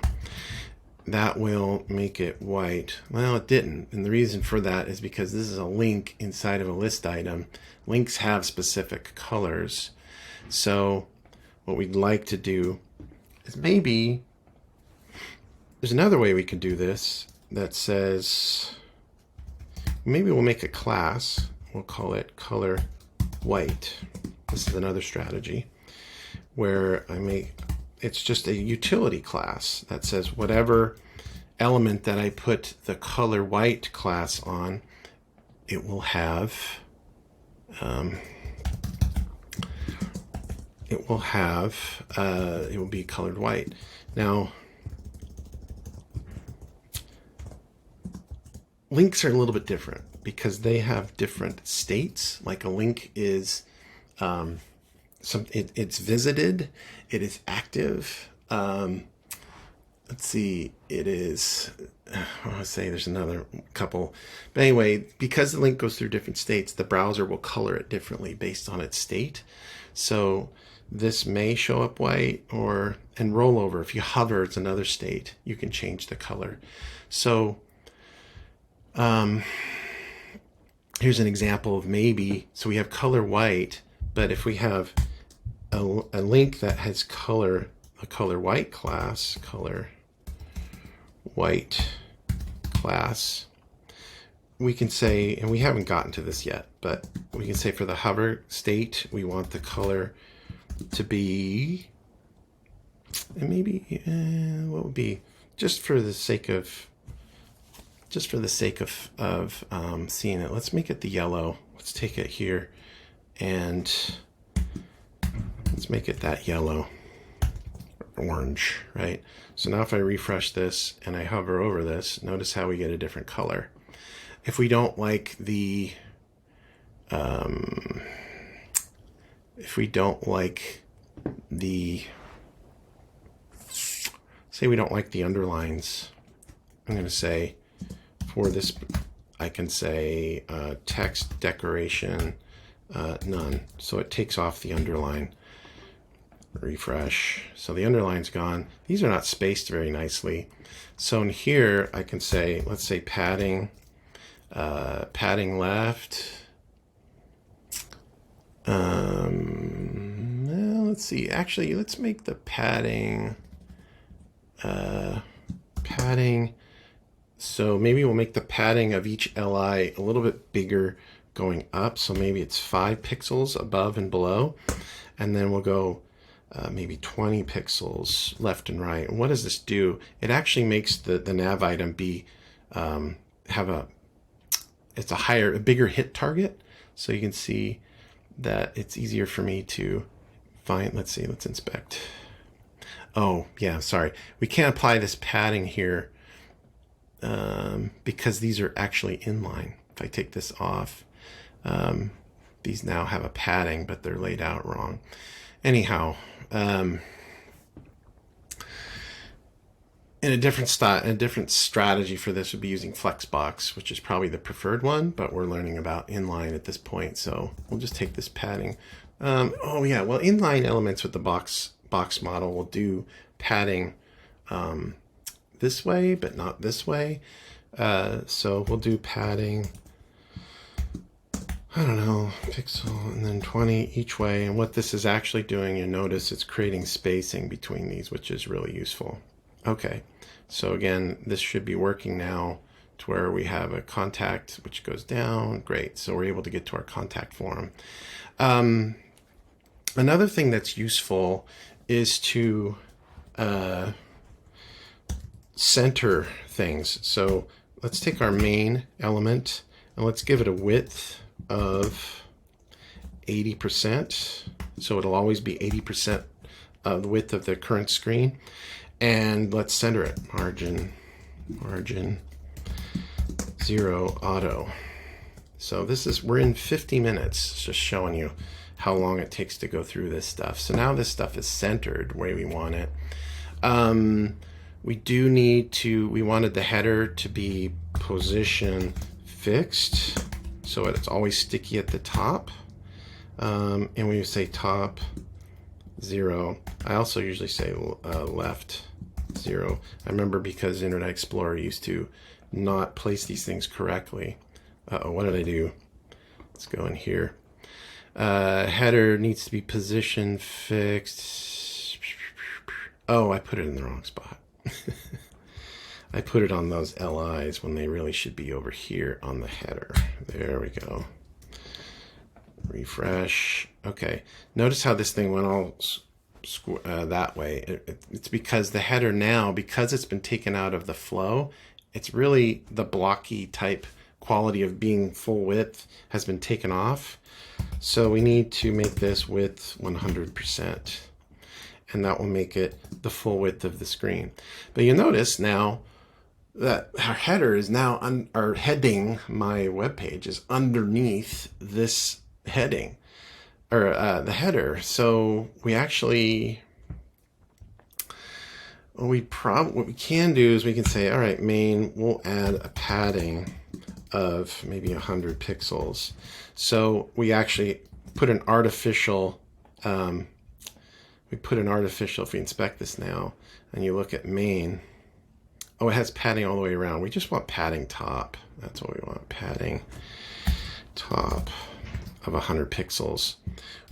That will make it white. Well, it didn't. And the reason for that is because this is a link inside of a list item. Links have specific colors. So what we'd like to do is maybe, there's another way we could do this that says, maybe we'll make a class. We'll call it color white. This is another strategy where it's just a utility class that says whatever element that I put the color white class on, it will have, it will be colored white. Now, links are a little bit different because they have different states. Like a link is, it's visited, it is active, let's see, it is, I want to say there's another couple. But anyway, because the link goes through different states, the browser will color it differently based on its state. So this may show up white, or, and rollover, if you hover, it's another state, you can change the color. So here's an example of maybe, so we have color white, but if we have a link that has color, a color white class, color white class, we can say, and we haven't gotten to this yet, but we can say for the hover state, we want the color to be, and maybe, what would be, just for the sake of seeing it, let's make it the yellow. Let's take it here and let's make it that yellow, orange, right? So now if I refresh this and I hover over this, notice how we get a different color. If we don't like the, say we don't like the underlines, I'm going to say, for this, I can say text decoration none. So it takes off the underline. Refresh. So the underline's gone. These are not spaced very nicely. So in here, I can say, let's say padding, padding left. Well, let's see. Actually, let's make the padding, padding. So maybe we'll make the padding of each LI a little bit bigger going up. So maybe it's 5 pixels above and below. And then we'll go maybe 20 pixels left and right. And what does this do? It actually makes the nav item be, it's a bigger hit target. So you can see that it's easier for me to find. Let's see, let's inspect. Oh yeah, sorry. We can't apply this padding here because these are actually inline. If I take this off, these now have a padding, but they're laid out wrong. Anyhow, in a different strategy for this would be using Flexbox, which is probably the preferred one, but we're learning about inline at this point. So we'll just take this padding. Oh yeah, well, inline elements with the box model will do padding this way, but not this way. So we'll do padding, I don't know, pixel and then 20 each way. And what this is actually doing, you notice it's creating spacing between these, which is really useful. Okay, so again, this should be working now to where we have a contact which goes down. Great, so we're able to get to our contact form. Another thing that's useful is to center things. So let's take our main element and let's give it a width of 80%. So it'll always be 80% of the width of the current screen. And let's center it. Margin 0 auto. So this is, we're in 50 minutes, it's just showing you how long it takes to go through this stuff. So now this stuff is centered the way we want it. We do need to, we wanted the header to be position fixed, so it's always sticky at the top. And we say top 0. I also usually say left 0. I remember because Internet Explorer used to not place these things correctly. Uh-oh, what did I do? Let's go in here. Header needs to be position fixed. Oh, I put it in the wrong spot. I put it on those LIs when they really should be over here on the header. There we go. Refresh. Okay, notice how this thing went all that way. It's because the header now, because it's been taken out of the flow, it's really the blocky type quality of being full width has been taken off. So we need to make this width 100%, and that will make it the full width of the screen. But you'll notice now that our header is now, our heading, my web page is underneath this heading, or the header. So we actually, what we can do is we can say, all right, main, we'll add a padding of maybe 100 pixels. So we actually put an artificial, if we inspect this now and you look at main, oh, it has padding all the way around. We just want padding top. That's what we want, padding top of 100 pixels,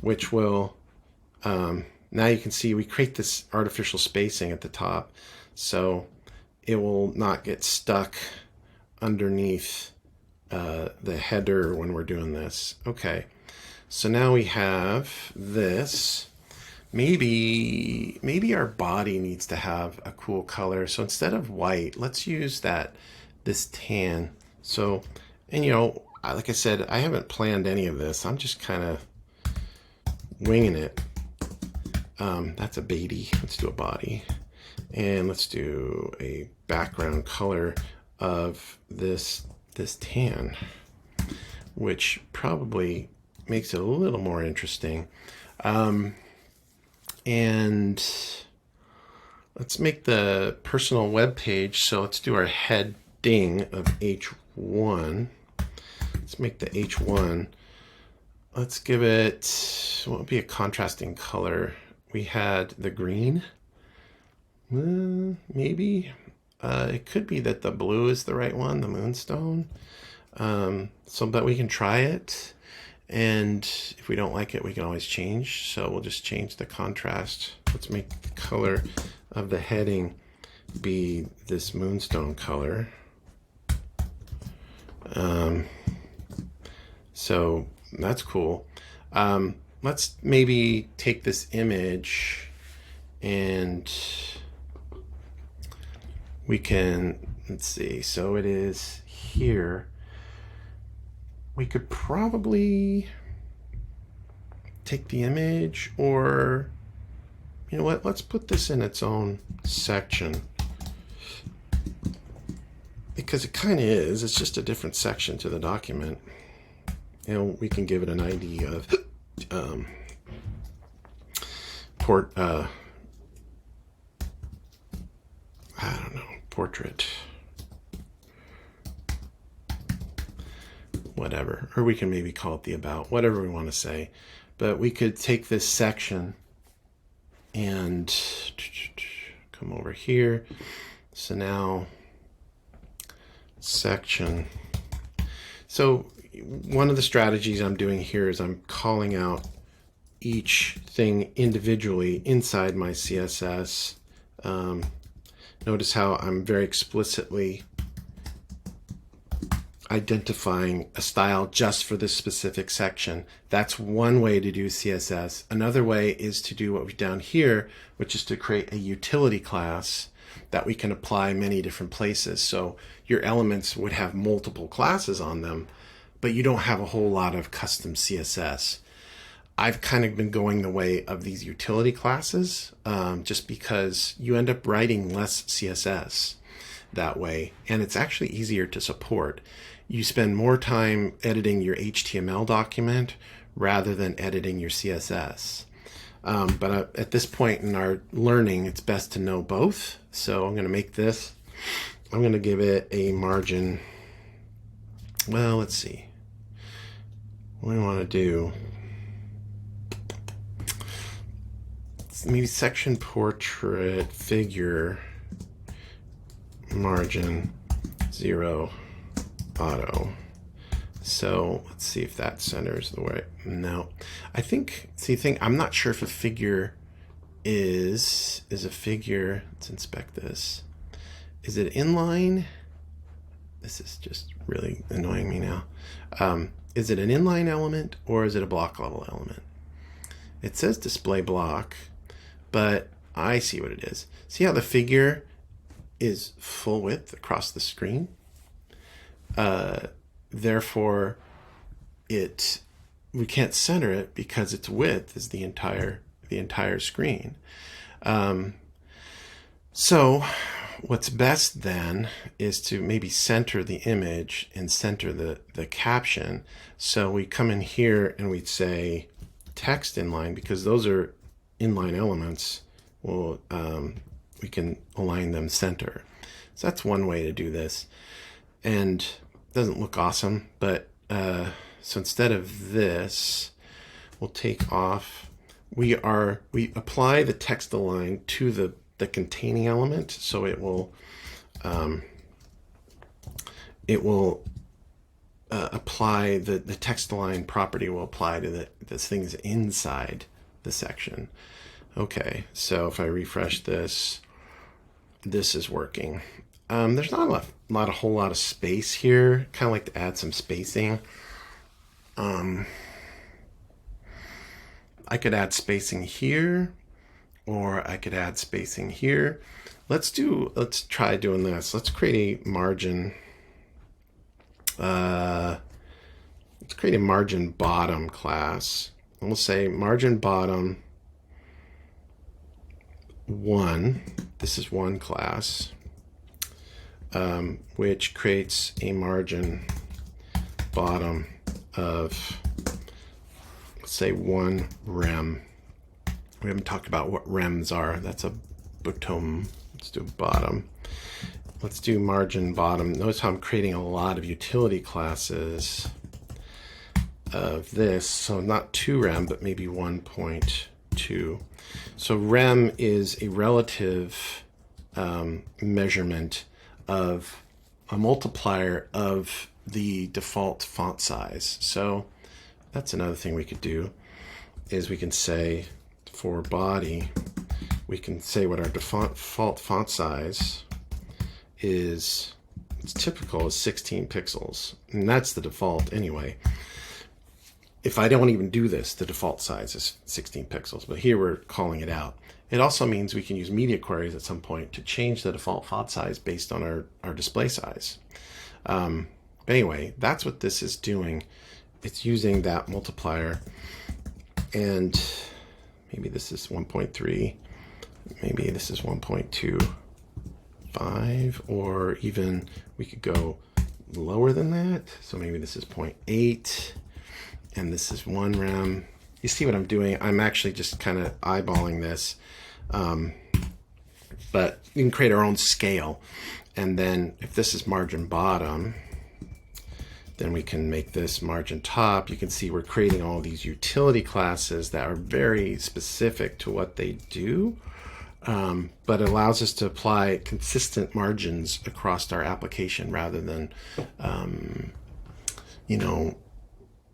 which will, now you can see we create this artificial spacing at the top, so it will not get stuck underneath the header when we're doing this. Okay, so now we have this. Maybe our body needs to have a cool color. So instead of white, let's use this tan. So, and like I said, I haven't planned any of this. I'm just kind of winging it. That's a Beatty. Let's do a body. And let's do a background color of this tan, which probably makes it a little more interesting. And let's make the personal web page. So let's do our heading of H1. Let's make the H1. Let's give it, what would be a contrasting color? We had the green. Maybe. It could be that the blue is the right one, the moonstone. But we can try it. And if we don't like it, we can always change. So we'll just change the contrast. Let's make the color of the heading be this moonstone color. So that's cool. Let's maybe take this image and we can, let's see, so it is here. We could probably take the image, or you know what, let's put this in its own section, because it kind of is. It's just a different section to the document. We can give it an ID of portrait, whatever, or we can maybe call it the about, whatever we want to say. But we could take this section and come over here. So now section. So one of the strategies I'm doing here is I'm calling out each thing individually inside my CSS. Notice how I'm very explicitly identifying a style just for this specific section. That's one way to do CSS. Another way is to do what we've done here, which is to create a utility class that we can apply many different places. So your elements would have multiple classes on them, but you don't have a whole lot of custom CSS. I've kind of been going the way of these utility classes, just because you end up writing less CSS that way, and it's actually easier to support. You spend more time editing your HTML document rather than editing your CSS. But at this point in our learning, it's best to know both. So I'm going to make this, I'm going to give it a margin. Well, let's see. What do we want to do? Maybe section portrait figure margin 0 auto. So let's see if that centers the way. No, I think, I'm not sure if a figure is a figure. Let's inspect this. Is it inline? This is just really annoying me now. Is it an inline element or is it a block level element? It says display block, but I see what it is. See how the figure is full width across the screen? Therefore, we can't center it because its width is the entire screen. So what's best then is to maybe center the image and center the caption. So we come in here and we'd say text inline, because those are inline elements. We'll we can align them center. So that's one way to do this. And it doesn't look awesome, but so instead of this, we'll take off. We apply the text align to the containing element, so it will apply the text align property will apply to the things inside the section. Okay, so if I refresh this, this is working. There's not a whole lot of space here. Kind of like to add some spacing. I could add spacing here, or I could add spacing here. Let's try doing this. Let's create a margin. Let's create a margin bottom class. And we'll say margin bottom 1. This is one class, which creates a margin bottom of, let's say, 1 rem. We haven't talked about what rems are. That's a bottom. Let's do bottom. Let's do margin bottom. Notice how I'm creating a lot of utility classes of this. So not 2 rem, but maybe 1.2. So rem is a relative measurement of a multiplier of the default font size. So that's another thing we could do, is we can say for body, we can say what our default font size is. It's typical is 16 pixels, and that's the default anyway. If I don't even do this, the default size is 16 pixels, but here we're calling it out. It also means we can use media queries at some point to change the default font size based on our display size. But anyway, that's what this is doing. It's using that multiplier, and maybe this is 1.3, maybe this is 1.25, or even we could go lower than that. So maybe this is 0.8, and this is 1 rem. You see what I'm doing? I'm actually just kind of eyeballing this, but you can create our own scale. And then if this is margin bottom, then we can make this margin top. You can see we're creating all these utility classes that are very specific to what they do, but it allows us to apply consistent margins across our application rather than,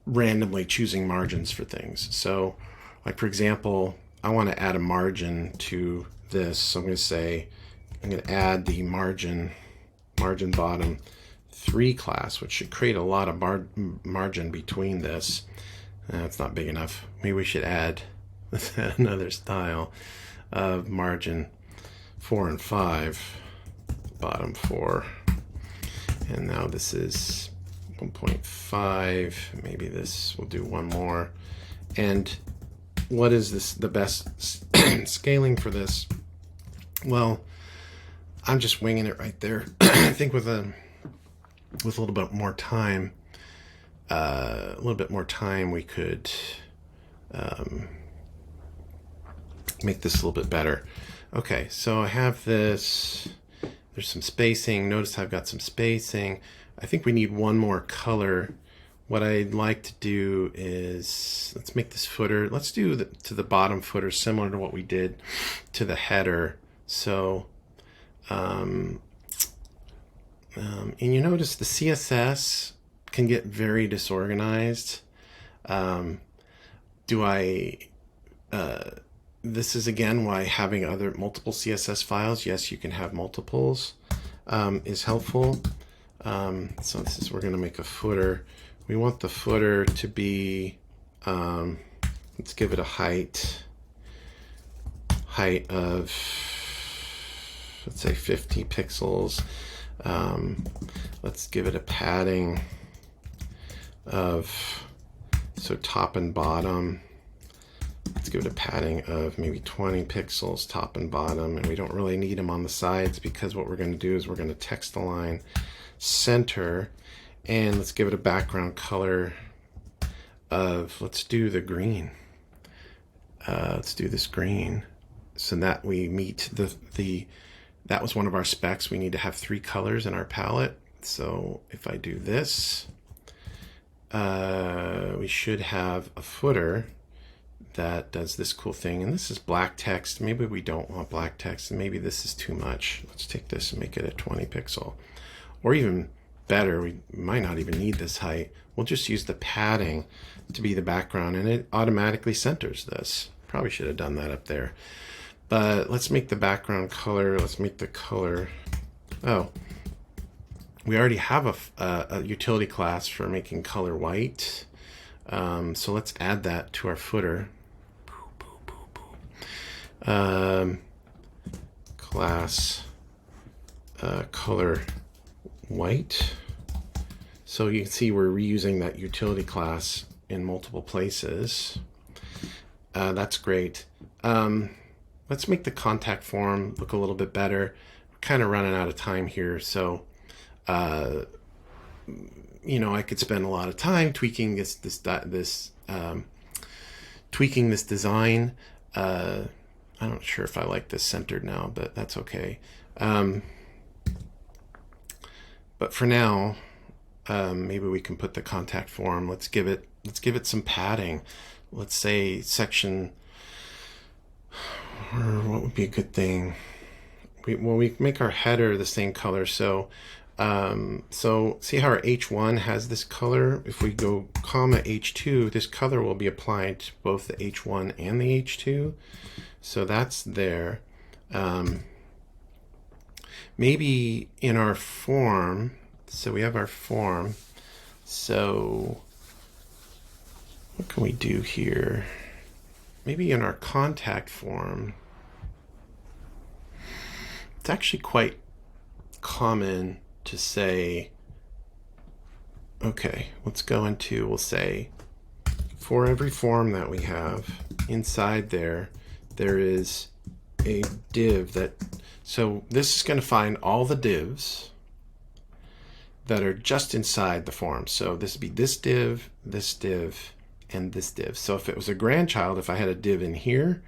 randomly choosing margins for things. So, like for example, I want to add a margin to this. So I'm going to say, I'm going to add the margin bottom 3 class, which should create a lot of margin between this. It's not big enough. Maybe we should add another style of margin 4 and 5, bottom 4. And now this is 1.5. Maybe this will do one more. And what is this, the best scaling for this? Well, I'm just winging it right there. I think with a little bit more time, we could make this a little bit better. Okay, so I have this. There's some spacing. Notice I've got some spacing. I think we need one more color. What I'd like to do is, let's make this footer. Let's do to the bottom footer similar to what we did to the header. So, and you notice the CSS can get very disorganized. This is again why having multiple CSS files, yes, you can have multiples, is helpful. So we're going to make a footer. We want the footer to be, let's give it a height of, let's say 50 pixels. Let's give it a padding of, so top and bottom. Let's give it a padding of maybe 20 pixels, top and bottom, and we don't really need them on the sides because what we're going to do is we're going to text align center, and let's give it a background color of, let's do the green. Let's do this green. so that we meet that was one of our specs. We need to have 3 colors in our palette. So if I do this, we should have a footer that does this cool thing. And this is black text. Maybe we don't want black text, and maybe this is too much. Let's take this and make it a 20 pixel. Or even better, we might not even need this height. We'll just use the padding to be the background, and it automatically centers this. Probably should have done that up there. But let's make the background color. Let's make the color. Oh, we already have a utility class for making color white. So let's add that to our footer. Class color white. So you can see we're reusing that utility class in multiple places. That's great. Let's make the contact form look a little bit better. We're kind of running out of time here, so you know, I could spend a lot of time tweaking this design. I'm not sure if I like this centered now, but that's okay. But for now, maybe we can put the contact form. Let's give it some padding. Let's say section. Or what would be a good thing? We make our header the same color. So see how our H1 has this color? If we go comma H2, this color will be applied to both the H1 and the H2. So that's there. Maybe in our form, so we have our form. So what can we do here? Maybe in our contact form, it's actually quite common to say, okay, let's go into, we'll say, for every form that we have, inside there is a div that, so this is going to find all the divs that are just inside the form. So this would be this div, and this div. So if it was a grandchild, if I had a div in here,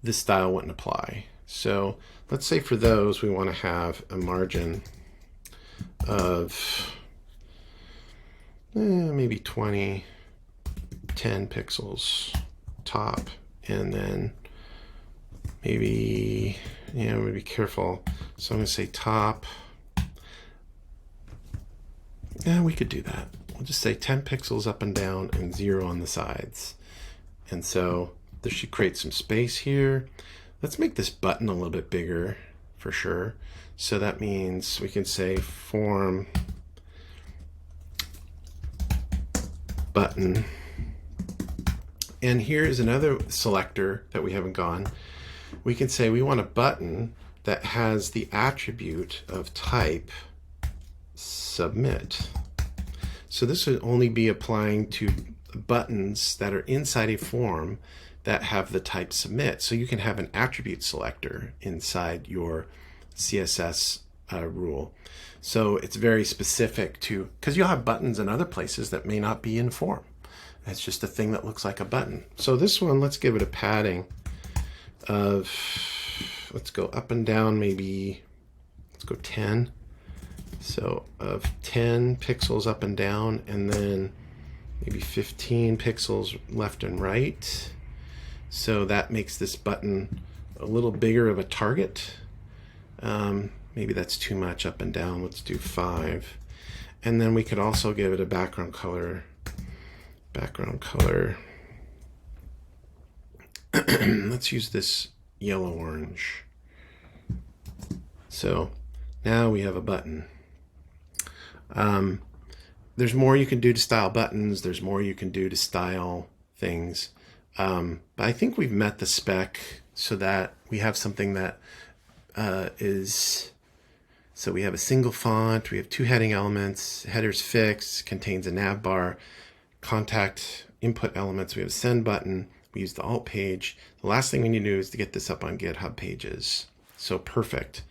this style wouldn't apply. So let's say for those, we want to have a margin of maybe 10 pixels top, and then maybe, you know, be careful. So I'm going to say top. Yeah, we could do that. We'll just say 10 pixels up and down and 0 on the sides. And so this should create some space here. Let's make this button a little bit bigger for sure. So that means we can say form button. And here is another selector that we haven't gone. We can say we want a button that has the attribute of type submit. So this would only be applying to buttons that are inside a form that have the type submit. So you can have an attribute selector inside your CSS rule. So it's very specific to, because you'll have buttons in other places that may not be in form. It's just a thing that looks like a button. So this one, let's give it a padding of, let's go up and down, maybe, let's go 10. So of 10 pixels up and down, and then maybe 15 pixels left and right. So that makes this button a little bigger of a target. Maybe that's too much up and down. Let's do 5. And then we could also give it a background color. Let's use this yellow-orange. So now we have a button. There's more you can do to style buttons. There's more you can do to style things. But I think we've met the spec so that we have something that so we have a single font, we have 2 heading elements, headers fixed, contains a nav bar, contact input elements, we have a send button, we use the alt page. The last thing we need to do is to get this up on GitHub Pages. So perfect.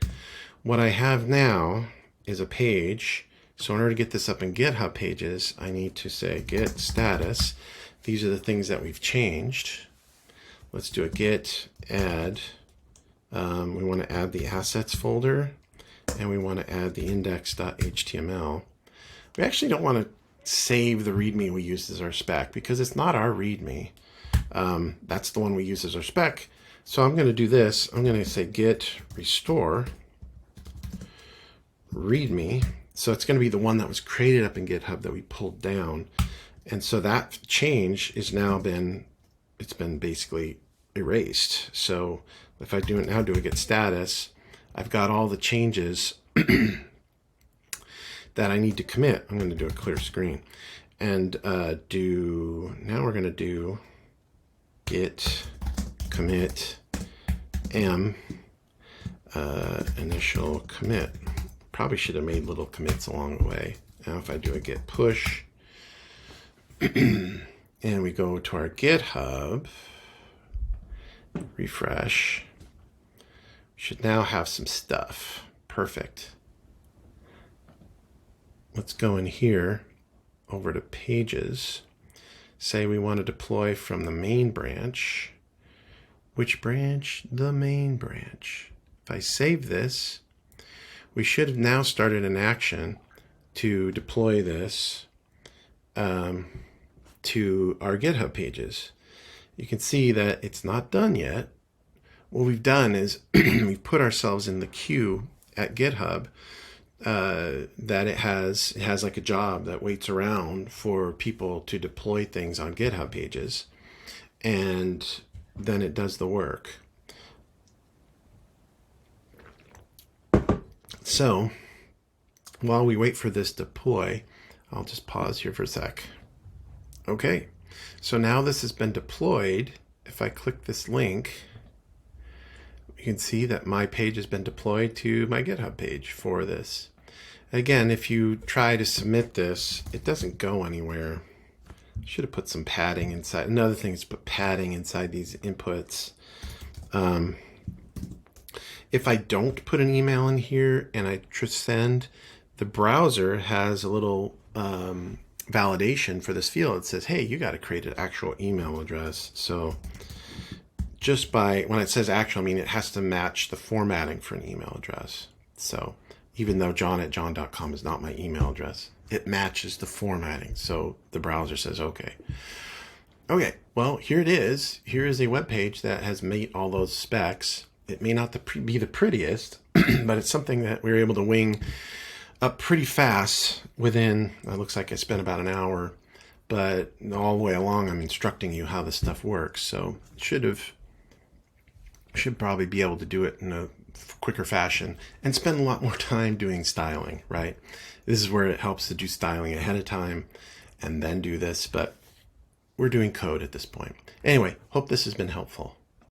What I have now is a page. So in order to get this up in GitHub Pages, I need to say git status. These are the things that we've changed. Let's do a git add We want to add the assets folder, and we want to add the index.html. We actually don't want to save the README we used as our spec because it's not our README. That's the one we use as our spec. So I'm going to do this. I'm going to say git restore README. So it's going to be the one that was created up in GitHub that we pulled down. And so that change is now it's been basically erased. So if I do it now, do a git status, I've got all the changes that I need to commit. I'm going to do a clear screen and now we're going to do git commit m initial commit. Probably should have made little commits along the way. Now if I do a git push and we go to our GitHub, refresh, we should now have some stuff. Perfect. Let's go in here over to pages. Say we want to deploy from the main branch. Which branch? The main branch. If I save this, we should have now started an action to deploy this to our GitHub pages. You can see that it's not done yet. What we've done is we've put ourselves in the queue at GitHub that it has like a job that waits around for people to deploy things on GitHub pages, and then it does the work. So while we wait for this to deploy, I'll just pause here for a sec. Okay, so now this has been deployed. If I click this link, you can see that my page has been deployed to my GitHub page for this. Again, if you try to submit this, it doesn't go anywhere. Should have put some padding inside. Another thing is to put padding inside these inputs. If I don't put an email in here and I send, the browser has a little validation for this field. It says, hey, you got to create an actual email address. So just by, when it says actual, I mean it has to match the formatting for an email address. So even though john@john.com is not my email address, it matches the formatting. So the browser says, okay. Okay, well, here it is. Here is a web page that has made all those specs. It may not be the prettiest, but it's something that we were able to wing up pretty fast within, it looks like I spent about an hour, but all the way along I'm instructing you how this stuff works. So should probably be able to do it in a quicker fashion and spend a lot more time doing styling, right? This is where it helps to do styling ahead of time and then do this, but we're doing code at this point. Anyway, hope this has been helpful.